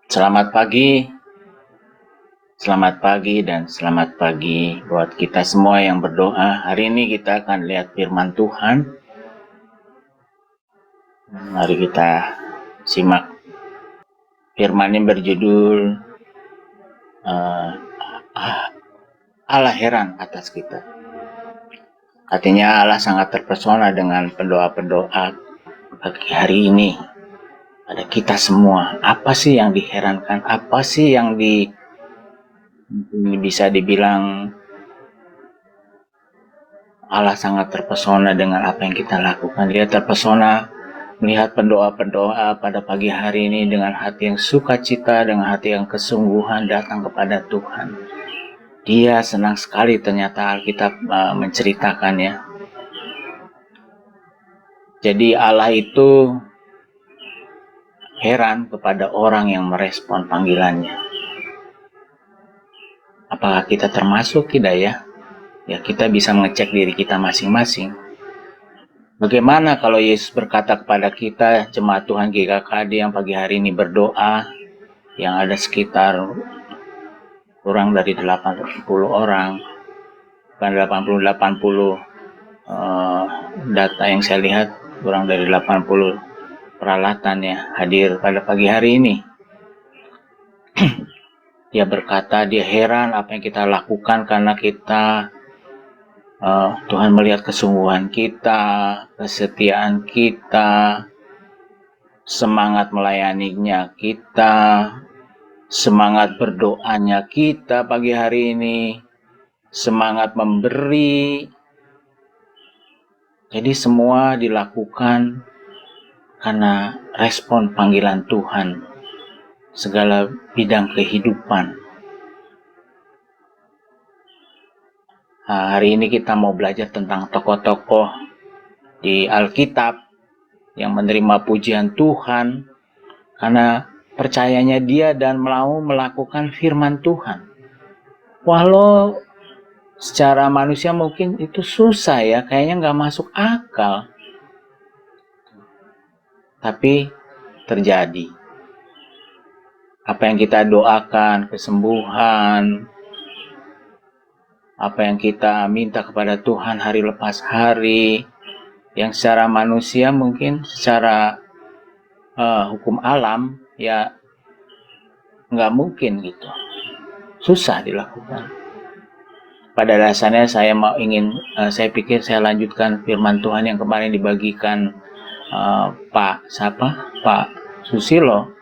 Selamat pagi dan selamat pagi buat kita semua yang berdoa. Hari ini kita akan lihat firman Tuhan. Mari kita simak. Firman ini berjudul Allah heran atas kita. Artinya Allah sangat terpesona dengan pendoa-pendoa pagi hari ini. Pada kita semua, apa sih yang diherankan? Apa sih yang bisa dibilang Allah sangat terpesona dengan apa yang kita lakukan. Dia terpesona melihat pendoa-pendoa pada pagi hari ini dengan hati yang sukacita, dengan hati yang kesungguhan datang kepada Tuhan. Dia senang sekali, ternyata Alkitab menceritakannya. Jadi Allah itu heran kepada orang yang merespon panggilannya. Apakah kita termasuk? Tidak ya? Ya, kita bisa mengecek diri kita masing-masing. Bagaimana kalau Yesus berkata kepada kita, jemaat Tuhan GKKD yang pagi hari ini berdoa, yang ada sekitar kurang dari 80 orang, bukan 80, data yang saya lihat kurang dari 80 peralatan ya hadir pada pagi hari ini. Dia berkata, dia heran apa yang kita lakukan karena kita Tuhan melihat kesungguhan kita, kesetiaan kita, semangat melayaninya kita, semangat berdoanya kita pagi hari ini, semangat memberi. Jadi semua dilakukan karena respon panggilan Tuhan, segala bidang kehidupan. Hari ini kita mau belajar tentang tokoh-tokoh di Alkitab yang menerima pujian Tuhan karena percayanya dia dan mau melakukan firman Tuhan. Walau secara manusia mungkin itu susah ya, kayaknya nggak masuk akal. Tapi terjadi. Apa yang kita doakan, kesembuhan, apa yang kita minta kepada Tuhan hari lepas hari, yang secara manusia mungkin secara hukum alam ya nggak mungkin gitu, susah dilakukan. Pada dasarnya saya pikir saya lanjutkan firman Tuhan yang kemarin dibagikan Pak Susilo,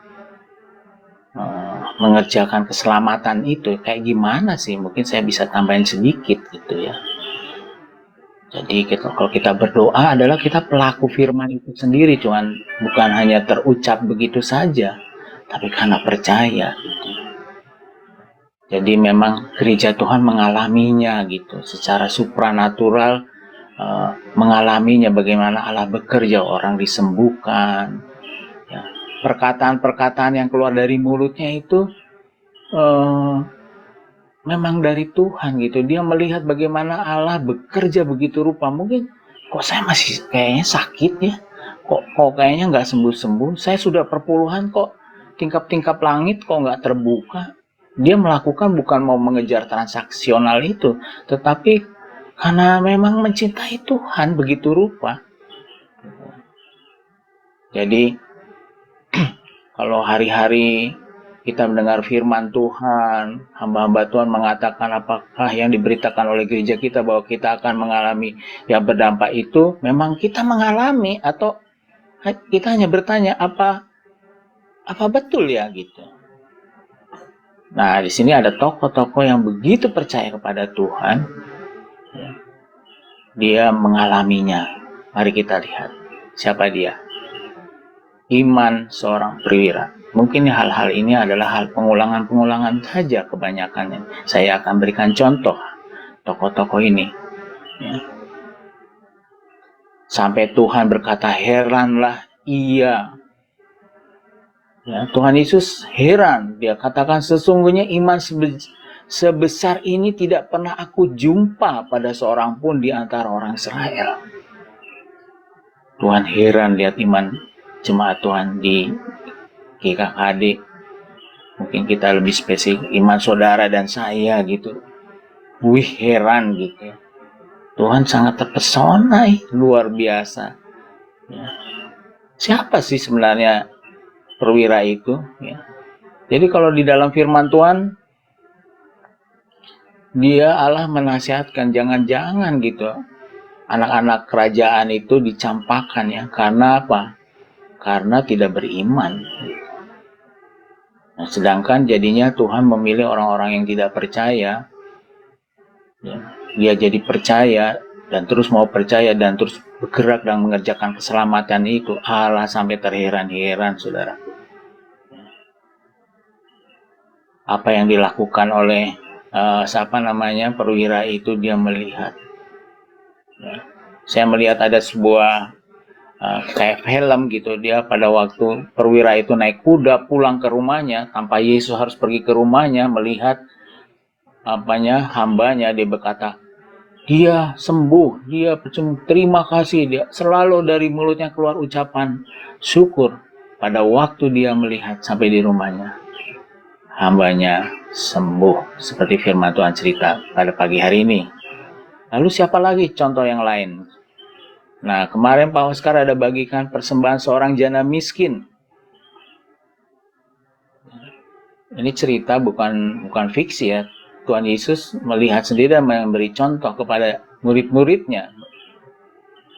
mengerjakan keselamatan itu kayak gimana sih, mungkin saya bisa tambahin sedikit gitu ya. Jadi kalau kita berdoa adalah kita pelaku firman itu sendiri, bukan hanya terucap begitu saja, tapi karena percaya gitu. Jadi memang gereja Tuhan mengalaminya gitu, secara supranatural, mengalaminya bagaimana Allah bekerja, orang disembuhkan. Ya. Perkataan-perkataan yang keluar dari mulutnya itu memang dari Tuhan gitu. Dia melihat bagaimana Allah bekerja begitu rupa. Mungkin kok saya masih kayaknya sakit ya, kok kayaknya nggak sembuh-sembuh. Saya sudah perpuluhan kok tingkap-tingkap langit kok nggak terbuka. Dia melakukan bukan mau mengejar transaksional itu, tetapi karena memang mencintai Tuhan begitu rupa. Jadi kalau hari-hari kita mendengar firman Tuhan, hamba-hamba Tuhan mengatakan apakah yang diberitakan oleh gereja kita bahwa kita akan mengalami yang berdampak itu, memang kita mengalami atau kita hanya bertanya apa betul ya gitu. Nah, di sini ada tokoh-tokoh yang begitu percaya kepada Tuhan, dia mengalaminya. Mari kita lihat siapa dia. Iman seorang perwira. Mungkin hal-hal ini adalah hal pengulangan-pengulangan saja kebanyakannya. Saya akan berikan contoh tokoh-tokoh ini. Ya. Sampai Tuhan berkata, heranlah ia. Ya, Tuhan Yesus heran. Dia katakan, sesungguhnya iman sebesar ini tidak pernah aku jumpa pada seorang pun di antara orang Israel. Tuhan heran lihat iman jemaat Tuhan di GKKD. Mungkin kita lebih spesifik iman saudara dan saya gitu. Wih, heran gitu. Tuhan sangat terpesona, luar biasa. Ya. Siapa sih sebenarnya perwira itu? Ya. Jadi kalau di dalam firman Tuhan, dia Allah menasihatkan jangan-jangan gitu. Anak-anak kerajaan itu dicampakkan ya. Karena apa? Karena tidak beriman. Nah, sedangkan jadinya Tuhan memilih orang-orang yang tidak percaya. Ya. Dia jadi percaya dan terus mau percaya dan terus bergerak dan mengerjakan keselamatan itu. Allah sampai terheran-heran, saudara. Apa yang dilakukan oleh perwira itu, dia melihat. Ya. Saya melihat ada sebuah kayak film gitu, dia pada waktu perwira itu naik kuda pulang ke rumahnya tanpa Yesus harus pergi ke rumahnya melihat hambanya, dia berkata dia sembuh, dia terima kasih, dia selalu dari mulutnya keluar ucapan syukur pada waktu dia melihat sampai di rumahnya hambanya sembuh, seperti firman Tuhan cerita pada pagi hari ini. Lalu siapa lagi contoh yang lain? Nah, kemarin Pak Oscar ada bagikan persembahan seorang janda miskin. Ini cerita bukan fiksi ya. Tuhan Yesus melihat sendiri dan memberi contoh kepada murid-muridnya.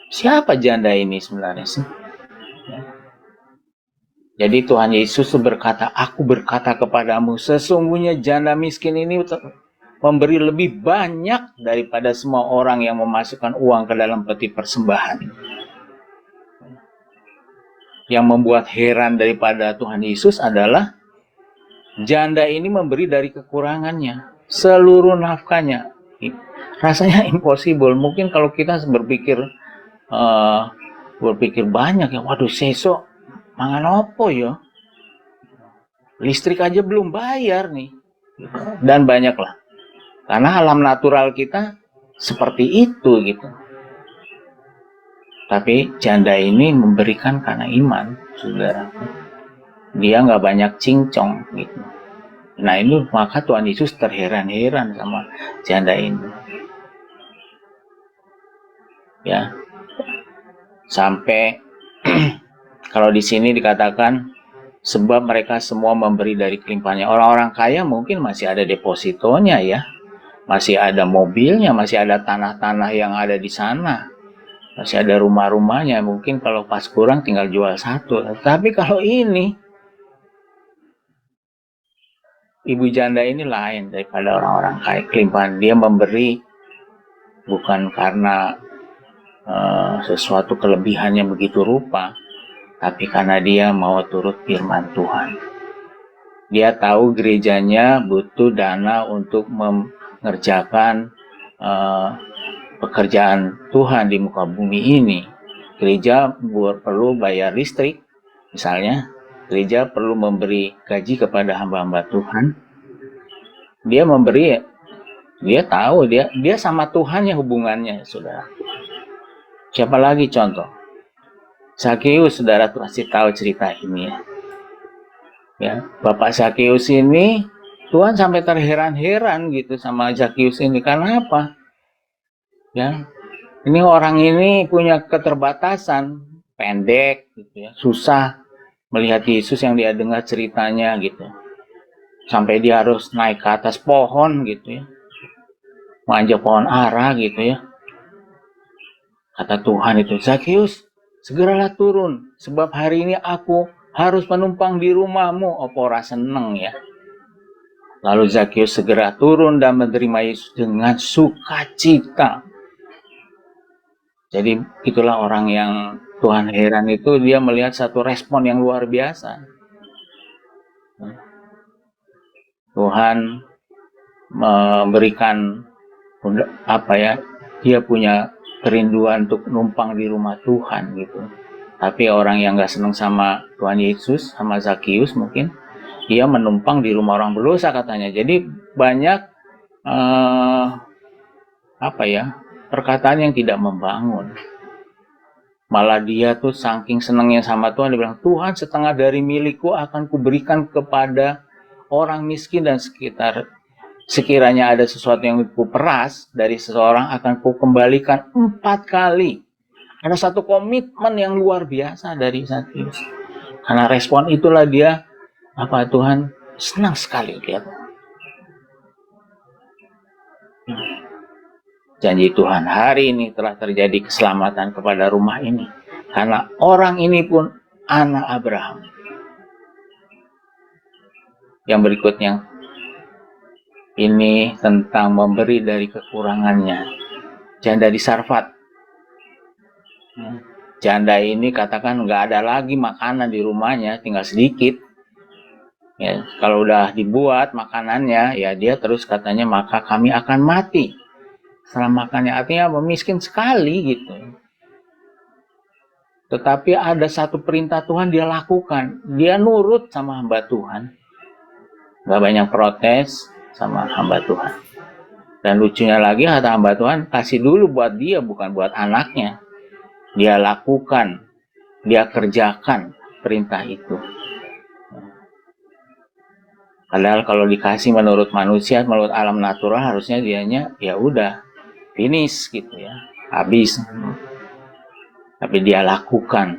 Siapa janda ini sebenarnya sih? Jadi Tuhan Yesus berkata, aku berkata kepadamu, sesungguhnya janda miskin ini memberi lebih banyak daripada semua orang yang memasukkan uang ke dalam peti persembahan. Yang membuat heran daripada Tuhan Yesus adalah janda ini memberi dari kekurangannya, seluruh nafkahnya. Rasanya impossible. Mungkin kalau kita berpikir banyak ya, waduh sesok mangan opo ya, listrik aja belum bayar nih, dan banyaklah. Karena alam natural kita seperti itu gitu. Tapi janda ini memberikan karena iman, saudara. Dia nggak banyak cincong gitu. Nah ini maka Tuhan Yesus terheran-heran sama janda ini. Ya, sampai kalau di sini dikatakan sebab mereka semua memberi dari kelimpahannya. Orang-orang kaya mungkin masih ada depositonya ya, masih ada mobilnya, masih ada tanah-tanah yang ada di sana, masih ada rumah-rumahnya. Mungkin kalau pas kurang tinggal jual satu. Tapi kalau ini ibu janda ini lain daripada orang-orang kaya. Kelimpahan dia memberi bukan karena sesuatu kelebihannya begitu rupa, tapi karena dia mau turut firman Tuhan. Dia tahu gerejanya butuh dana untuk mengerjakan pekerjaan Tuhan di muka bumi ini. Gereja perlu bayar listrik, misalnya. Gereja perlu memberi gaji kepada hamba-hamba Tuhan. Dia memberi, dia tahu, dia sama Tuhan yang hubungannya, saudara. Siapa lagi contoh? Zakeus, saudara pasti tahu cerita ini ya. Bapak Zakeus ini, Tuhan sampai terheran-heran gitu sama Zakeus ini. Karena apa? Ya, ini orang ini punya keterbatasan, pendek gitu ya, susah melihat Yesus yang dia dengar ceritanya gitu. Sampai dia harus naik ke atas pohon gitu ya, manjat pohon ara gitu ya. Kata Tuhan itu, Zakeus, segeralah turun, sebab hari ini aku harus menumpang di rumahmu. Opora seneng ya. Lalu Zakeus segera turun dan menerima Yesus dengan sukacita. Jadi itulah orang yang Tuhan heran itu, dia melihat satu respon yang luar biasa. Tuhan memberikan dia punya kerinduan untuk numpang di rumah Tuhan gitu. Tapi orang yang gak senang sama Tuhan Yesus, sama Zakeus mungkin, dia menumpang di rumah orang berdosa katanya. Jadi banyak perkataan yang tidak membangun. Malah dia tuh saking senangnya sama Tuhan, dia bilang, Tuhan setengah dari milikku akan kuberikan kepada orang miskin dan sekiranya ada sesuatu yang kuperas dari seseorang akan kukembalikan 4 kali. Ada satu komitmen yang luar biasa dari Sakyus. Karena respon itulah dia, Tuhan senang sekali lihat. Janji Tuhan, hari ini telah terjadi keselamatan kepada rumah ini. Karena orang ini pun anak Abraham. Yang berikutnya, ini tentang memberi dari kekurangannya. Janda di Sarfat. Janda ini katakan nggak ada lagi makanan di rumahnya, tinggal sedikit. Ya, kalau udah dibuat makanannya, ya dia terus katanya, maka kami akan mati. Setelah makannya, artinya miskin sekali gitu. Tetapi ada satu perintah Tuhan dia lakukan. Dia nurut sama hamba Tuhan. Gak banyak protes sama hamba Tuhan. Dan lucunya lagi, kata hamba Tuhan, kasih dulu buat dia, bukan buat anaknya. Dia lakukan, dia kerjakan perintah itu. Padahal kalau dikasih menurut manusia, menurut alam natural, harusnya dianya ya udah finish gitu ya, habis. Tapi dia lakukan.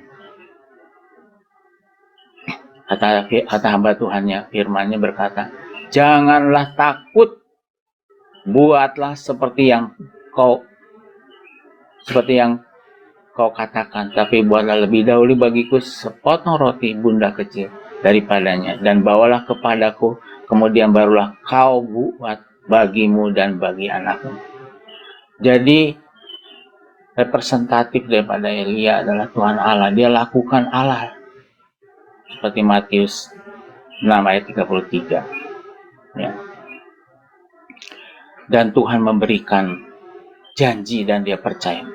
Kata hamba Tuhannya, firman-Nya berkata, janganlah takut, buatlah seperti yang kau katakan, tapi buatlah lebih dahulu bagiku sepotong roti bunda kecil daripadanya, dan bawalah kepadaku, kemudian barulah kau buat bagimu dan bagi anakmu. Jadi representatif daripada Elia adalah Tuhan Allah. Dia lakukan Allah. Seperti Matius 6 ayat 33. Ya. Dan Tuhan memberikan janji dan dia percaya.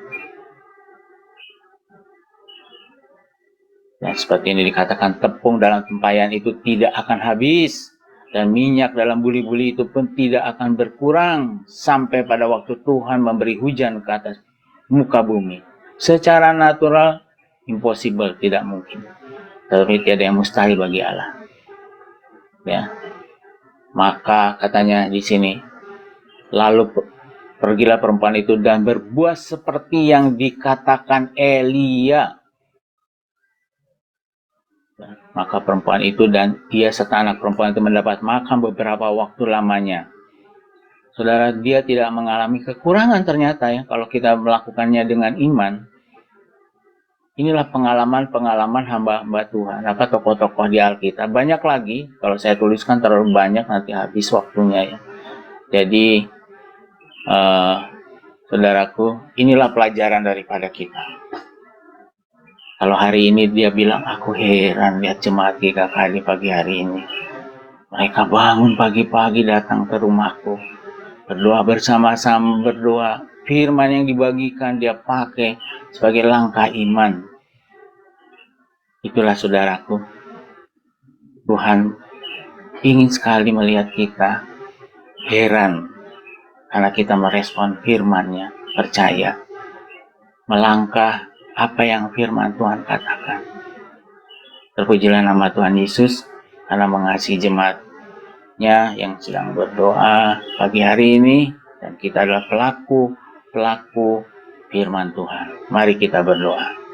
Dan seperti ini dikatakan, tepung dalam tempayan itu tidak akan habis. Dan minyak dalam buli-buli itu pun tidak akan berkurang sampai pada waktu Tuhan memberi hujan ke atas muka bumi. Secara natural, impossible, tidak mungkin. Tetapi tiada yang mustahil bagi Allah. Ya. Maka katanya di sini, lalu pergilah perempuan itu dan berbuat seperti yang dikatakan Elia. Maka perempuan itu dan dia serta anak perempuan itu mendapat makan beberapa waktu lamanya. Saudara, dia tidak mengalami kekurangan ternyata ya, kalau kita melakukannya dengan iman. Inilah pengalaman-pengalaman hamba-hamba Tuhan, tokoh-tokoh di Alkitab. Banyak lagi, kalau saya tuliskan terlalu banyak nanti habis waktunya ya. Jadi, saudaraku, inilah pelajaran daripada kita. Kalau hari ini dia bilang, aku heran lihat jemaat GKK di pagi hari ini. Mereka bangun pagi-pagi datang ke rumahku. Berdoa bersama-sama, berdoa. Firman yang dibagikan dia pakai sebagai langkah iman. Itulah saudaraku. Tuhan ingin sekali melihat kita heran. Karena kita merespon firman-Nya, percaya. Melangkah apa yang firman Tuhan katakan. Terpujilah nama Tuhan Yesus karena mengasihi jemaat-Nya yang sedang berdoa pagi hari ini, dan kita adalah pelaku firman Tuhan. Mari kita berdoa.